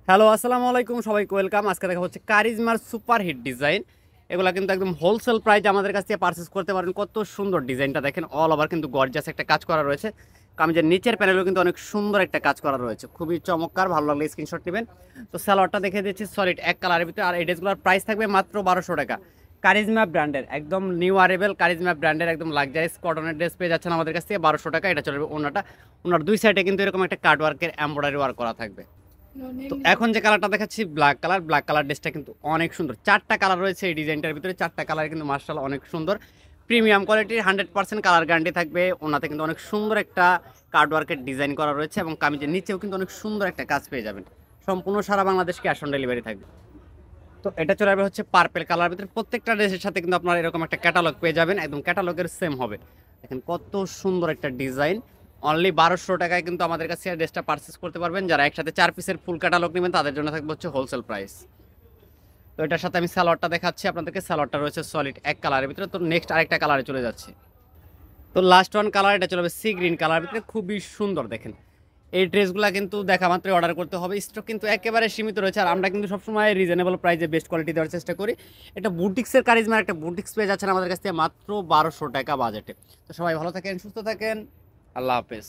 Hello, আসসালামু আলাইকুম, সবাইকে ওয়েলকাম। আজকে দেখা হচ্ছে কারিজমার সুপার হিট ডিজাইন। এগুলা কিন্তু একদম হোলসেল প্রাইস আমাদের কাছ থেকে পারচেস করতে পারেন। কত সুন্দর ডিজাইনটা দেখেন, অল ওভার কিন্তু গর্জিয়াস একটা কাজ করা রয়েছে। কামিজের নিচের প্যানেলও কিন্তু অনেক সুন্দর একটা কাজ করা রয়েছে, খুবই চমৎকার। ভালো লাগলে স্ক্রিনশট নেবেন। তো সালোয়ারটা দেখে দিচ্ছি সলিড এক কালারের ভিতরে, আর এই ড্রেসগুলোর প্রাইস থাকবে মাত্র 1200 টাকা। কারিজমা ব্র্যান্ডের একদম নিউ আরেবেল, কারিজমা ব্র্যান্ডের একদম লাক্সারিয়াস কটনের ড্রেস পেয়ে যাচ্ছেন আমাদের কাছ থেকে 1200 টাকা। এটা চলবে ওনাটা, ওনার দুই সাইডে কিন্তু এরকম একটা কাট ওয়ার্কের এমব্রয়ডারি ওয়ার্ক করা থাকবে। তো এখন যে কালারটা দেখাচ্ছি ব্ল্যাক কালার ড্রেসটা কিন্তু অনেক সুন্দর। চারটা কালার রয়েছে এই ডিজাইনটার ভিতরে, চারটা কালার কিন্তু মার্শাল্লাহ অনেক সুন্দর। প্রিমিয়াম কোয়ালিটির 100% কালার গ্যারান্টি থাকবে। ওনাতে কিন্তু অনেক সুন্দর একটা কার্ড ওয়ার্কের ডিজাইন করা রয়েছে এবং কামিজের নিচেও কিন্তু অনেক সুন্দর একটা কাজ পেয়ে যাবেন। সম্পূর্ণ সারা বাংলাদেশ ক্যাশ অন ডেলিভারি থাকবে। তো এটা চলে যাবে হচ্ছে পার্পেল কালার ভিতরে। প্রত্যেকটা ড্রেসের সাথে কিন্তু আপনারা এরকম একটা ক্যাটালগ পেয়ে যাবেন, একদম ক্যাটালগের সেম হবে। দেখেন কত সুন্দর একটা ডিজাইন। অনলি 1200 টাকায় কিন্তু আমাদের কাছে ড্রেসটা পারচেস করতে পারবেন। যারা একসাথে 4 পিসের ফুল ক্যাটালগ নেবেন তাদের জন্য থাকবে হচ্ছে হোলসেল প্রাইস। তো এটার সাথে আমি সালোয়ারটা দেখাচ্ছি আপনাদেরকে। সালোয়ারটা রয়েছে সলিড এক কালারের ভিতরে। তো নেক্সট আরেকটা কালারে চলে যাচ্ছে। তো লাস্ট ওয়ান কালার, এটা চলে যাবে সি গ্রিন কালার ভিতরে, খুবই সুন্দর। দেখেন এই ড্রেসগুলো কিন্তু দেখা মাত্রই অর্ডার করতে হবে, স্টক কিন্তু একেবারে সীমিত রয়েছে। আর আমরা কিন্তু সবসময় রিজনেবল প্রাইসে বেস্ট কোয়ালিটি দেওয়ার চেষ্টা করি। এটা বুটিক্সের কারিজমার একটা বুটিক্স পেয়ে যাচ্ছেন আমাদের কাছ থেকে মাত্র 1200 টাকা বাজেটে। তো সবাই ভালো থাকেন, সুস্থ থাকেন, আল্লাহ হাফেজ।